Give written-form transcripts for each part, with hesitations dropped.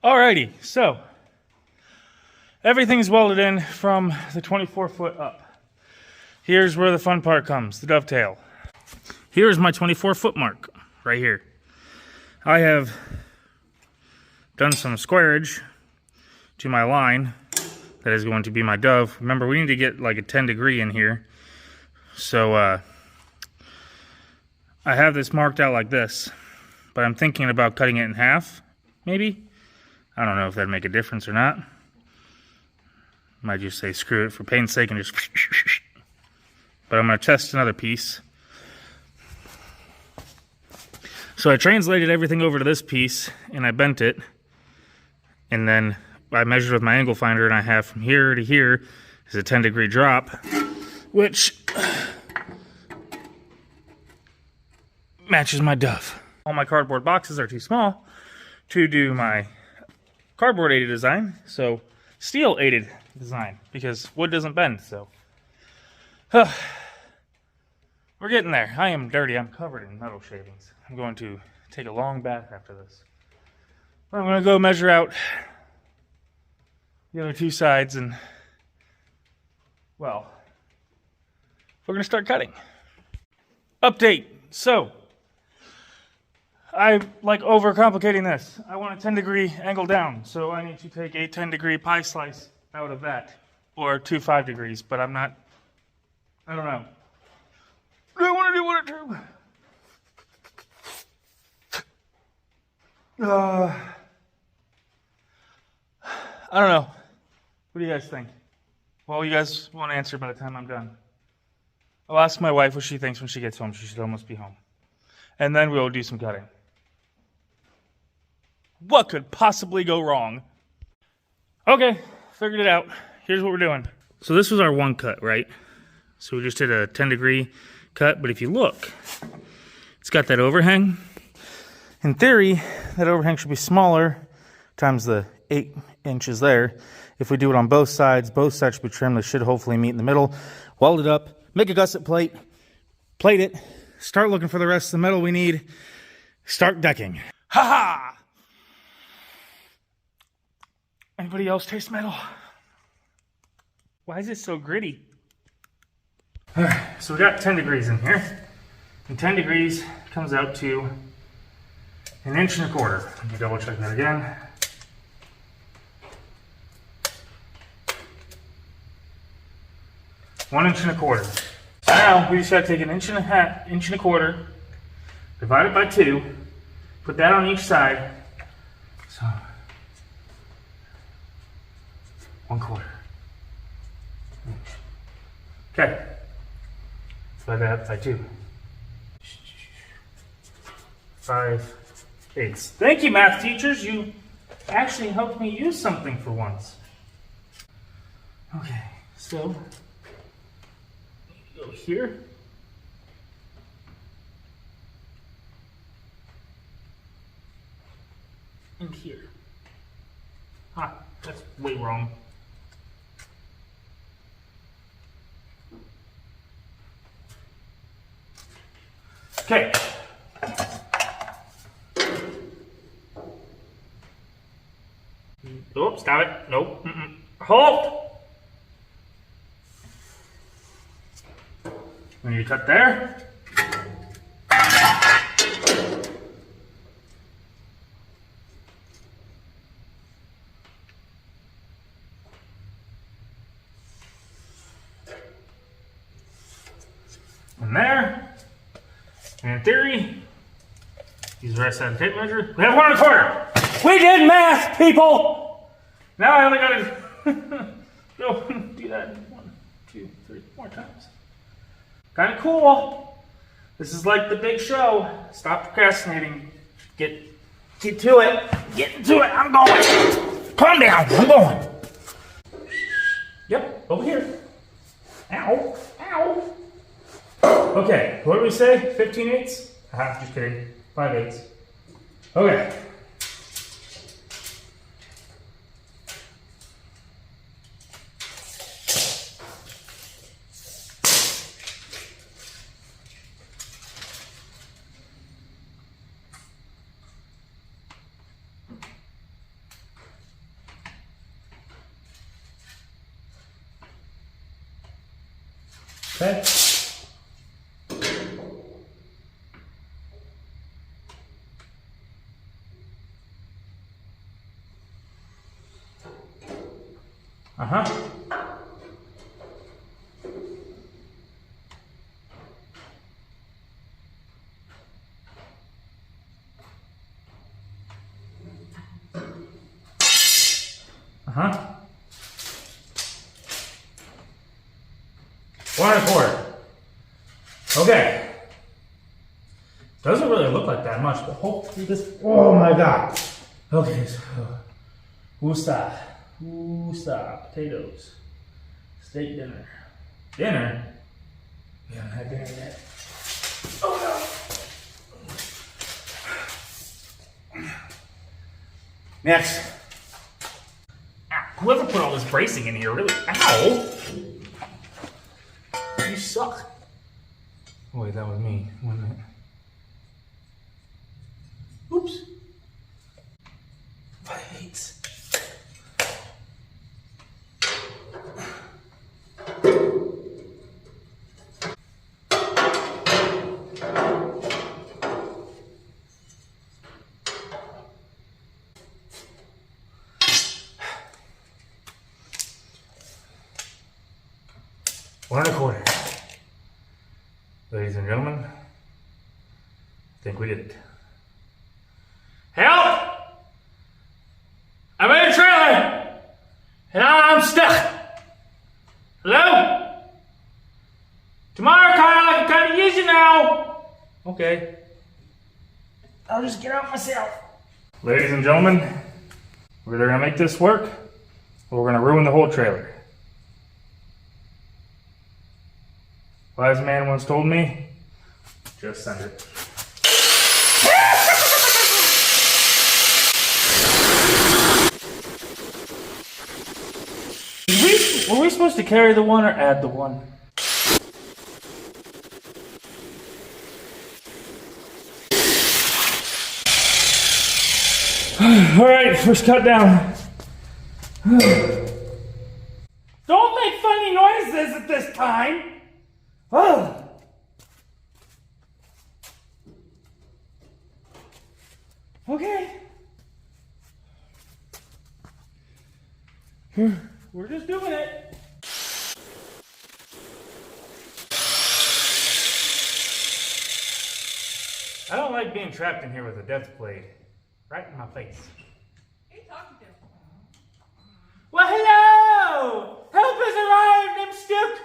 Alrighty, so everything's welded in from the 24 foot up. Here's where the fun part comes, the dovetail. Here's my 24 foot mark, right here. I have done some squareage to my line that is going to be my dove. Remember, we need to get like a 10 degree in here. So I have this marked out like this, but I'm thinking about cutting it in half, maybe. I don't know if that'd make a difference or not. Might just say screw it for pain's sake and just... But I'm going to test another piece. So I translated everything over to this piece and I bent it. And then I measured with my angle finder and I have from here to here is a 10 degree drop, which matches my dove. All my cardboard boxes are too small to do my cardboard aided design, so steel aided design, because wood doesn't bend. So we're getting there. I am dirty. I'm covered in metal shavings. I'm going to take a long bath after this. I'm going to go measure out the other two sides and, well, we're going to start cutting. Update. So I like overcomplicating this. I want a 10 degree angle down, so I need to take a 10 degree pie slice out of that, or 2 5 degrees, but I don't know. Do I want to do one or two? I don't know. What do you guys think? Well, you guys won't answer by the time I'm done. I'll ask my wife what she thinks when she gets home. She should almost be home. And then we'll do some cutting. What could possibly go wrong? Okay, figured it out. Here's what we're doing. So this was our one cut, right? So we just did a 10 degree cut, but if you look, it's got that overhang. In theory, that overhang should be smaller times the 8 inches there. If we do it on both sides should be trimmed. They should hopefully meet in the middle. Weld it up, make a gusset plate, plate it, start looking for the rest of the metal we need, start decking. Ha ha! Anybody else taste metal? Why is it so gritty? Alright, so we got 10 degrees in here. And 10 degrees comes out to 1.25 inches. Let me double check that again. One 1.25 inches. So now we just gotta take 1.25 inches, divide it by 2, put that on each side. So 1/4 inch. Okay. Divide that by 2. 5/8. Thank you, math teachers. You actually helped me use something for once. Okay, so go here. And here. Ah, that's way wrong. Okay. Oh, stop it. Nope. Halt! We need to cut there. And there. And in theory, use the rest of the tape measure. We have 1/4. We did math, people! Now I only gotta go do that 1, 2, 3 more times. Kind of cool. This is like the big show. Stop procrastinating. Get to it. Get into it. I'm going. Calm down. I'm going. Yep, over here. Ow. Ow. Okay, what did we say? 15/8? Just kidding. 5/8. Okay. Okay. Uh-huh. Uh-huh. 1 1/4. Okay. Doesn't really look like that much, but hopefully this. Oh my god. Okay, so. Woosah. Woosah. Potatoes. Steak dinner. Dinner? We haven't had dinner yet. Oh no. Next. Whoever put all this bracing in here really. Ow! You suck. Oh, wait, that was me. 1 minute. Oops. 5/8. One 1/4. Ladies and gentlemen, I think we did it. Help! I'm in a trailer! And I'm stuck! Hello? Tomorrow, Kyle, I can kind of use you now! Okay. I'll just get out myself. Ladies and gentlemen, we're either gonna make this work, or we're gonna ruin the whole trailer. Wise man once told me, just send it. Were we supposed to carry the one or add the one? Alright, first cut down. Don't make funny noises at this time! Oh. Okay. We're just doing it. I don't like being trapped in here with a death blade right in my face. Who are you talking to? Well, hello! Help has arrived, I'm stuck!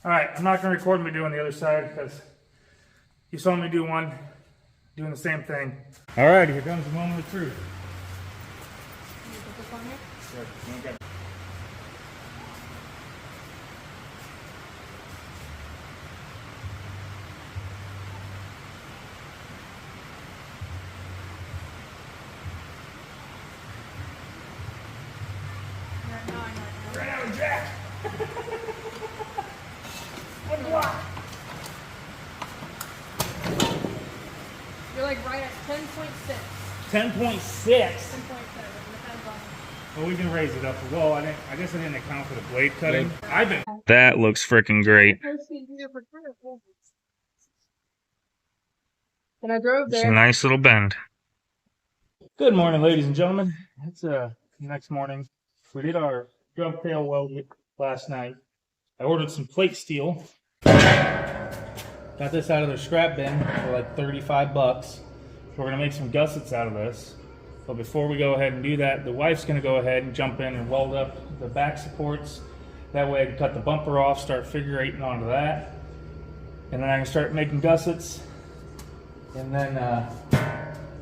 Alright, I'm not going to record me doing the other side because you saw me do one, doing the same thing. Alright, here comes the moment of truth. Can you put this on here? Sure. Okay. Ran out of jack! One block! You're like right at 10.6. 10.6? 10.7. Well, we can raise it up. Well, I guess I didn't account for the blade cutting. That looks freaking great. And I drove It's a there. nice little bend. Good morning, ladies and gentlemen. It's next morning. We did our dovetail weld last night. I ordered some plate steel. Got this out of their scrap bin for like 35 bucks. We're gonna make some gussets out of this. But before we go ahead and do that, the wife's gonna go ahead and jump in and weld up the back supports. That way I can cut the bumper off, start figure eighting onto that. And then I can start making gussets. And then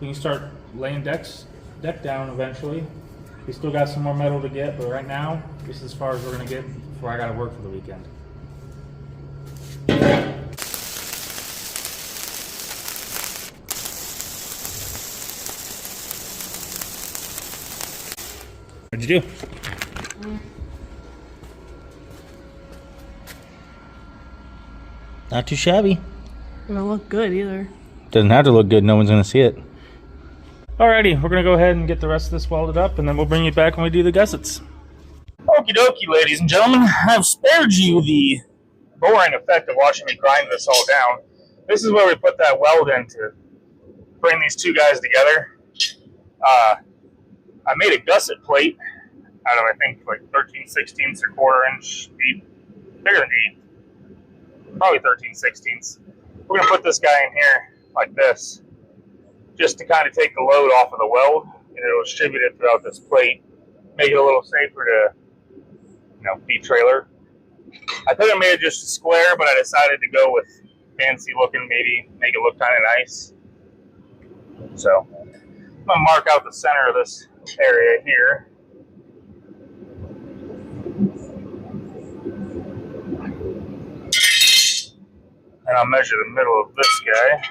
we can start laying deck down eventually. We still got some more metal to get, but right now, this is as far as we're gonna get before I gotta work for the weekend. What'd you do? Not too shabby. It don't look good either. Doesn't have to look good. No one's going to see it. Alrighty, we're going to go ahead and get the rest of this welded up, and then we'll bring you back when we do the gussets. Okie dokie, ladies and gentlemen. I've spared you the boring effect of watching me grind this all down. This is where we put that weld in to bring these two guys together. I made a gusset plate out of, I think, like 13/16 or 1/4 inch deep. Bigger than 8. Probably 13/16. We're going to put this guy in here like this, just to kind of take the load off of the weld, and it'll distribute it throughout this plate, make it a little safer to, feed trailer. I could have made it just a square, but I decided to go with fancy looking, maybe make it look kind of nice. So I'm gonna mark out the center of this area here. And I'll measure the middle of this guy.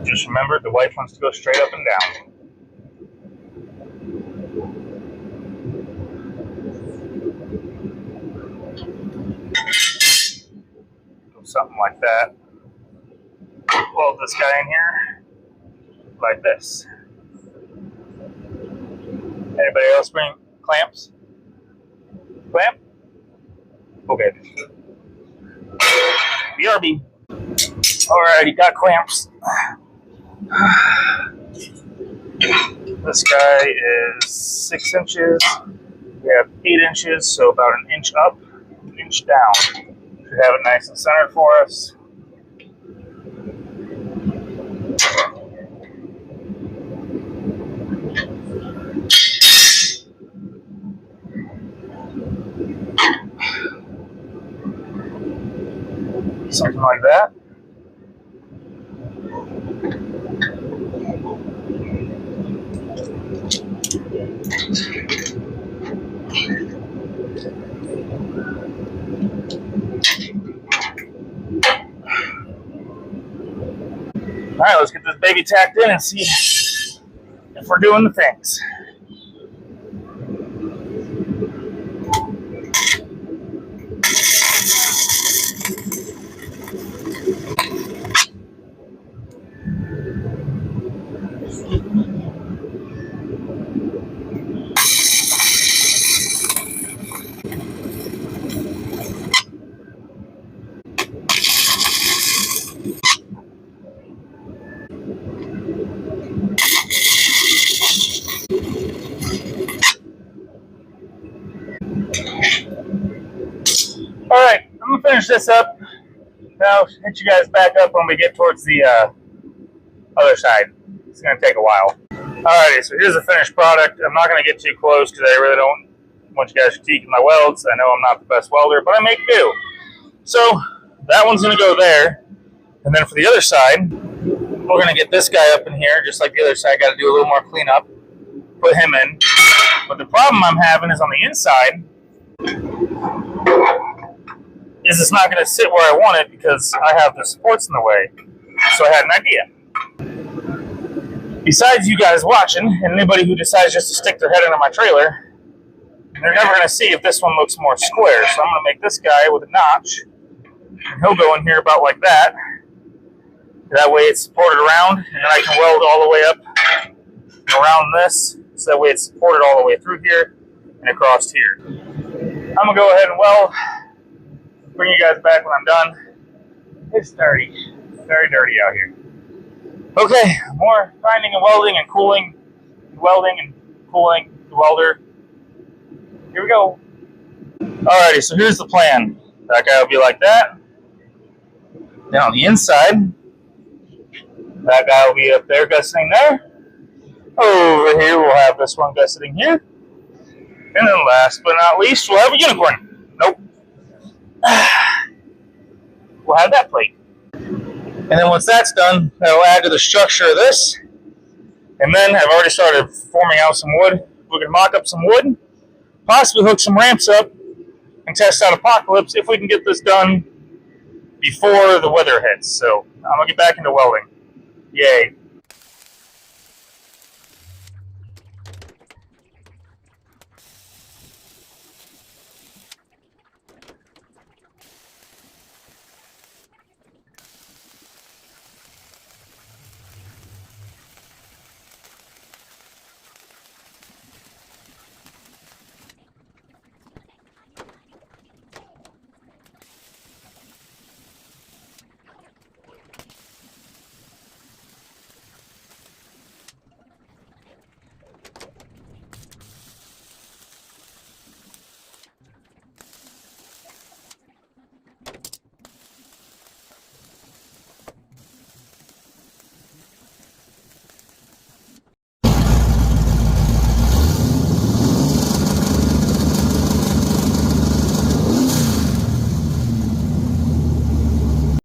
Just remember, the wife wants to go straight up and down. Go something like that. Weld this guy in here like this. Anybody else bring clamps? Clamp? Okay. BRB. Alrighty, got clamps. This guy is 6 inches. We have 8 inches, so about an inch up, an inch down. Should have it nice and centered for us. Something like that. All right, let's get this baby tacked in and see if we're doing the things. All right, I'm gonna finish this up. Now hit you guys back up when we get towards the other side. It's gonna take a while. Alrighty, so here's the finished product. I'm not gonna get too close because I really don't want you guys critiquing my welds. I know I'm not the best welder, but I make do. So that one's gonna go there, and then for the other side, we're gonna get this guy up in here, just like the other side. Got to do a little more cleanup. Put him in. But the problem I'm having is on the inside. Is it's not going to sit where I want it because I have the supports in the way. So I had an idea. Besides you guys watching, and anybody who decides just to stick their head into my trailer, they're never going to see if this one looks more square. So I'm going to make this guy with a notch. And he'll go in here about like that. That way it's supported around, and then I can weld all the way up and around this. So that way it's supported all the way through here and across here. I'm going to go ahead and weld. Bring you guys back when I'm done. It's dirty. Very dirty out here. Okay, more grinding and welding and cooling. Welding and cooling the welder. Here we go. Alrighty, so here's the plan. That guy will be like that. Then on the inside, that guy will be up there gusseting there. Over here, we'll have this one gusseting here. And then last but not least, we'll have a unicorn. Nope. We'll have that plate. And then once that's done, that'll add to the structure of this. And then I've already started forming out some wood. We're going to mock up some wood, possibly hook some ramps up, and test out Apocalypse if we can get this done before the weather hits. So I'm going to get back into welding. Yay.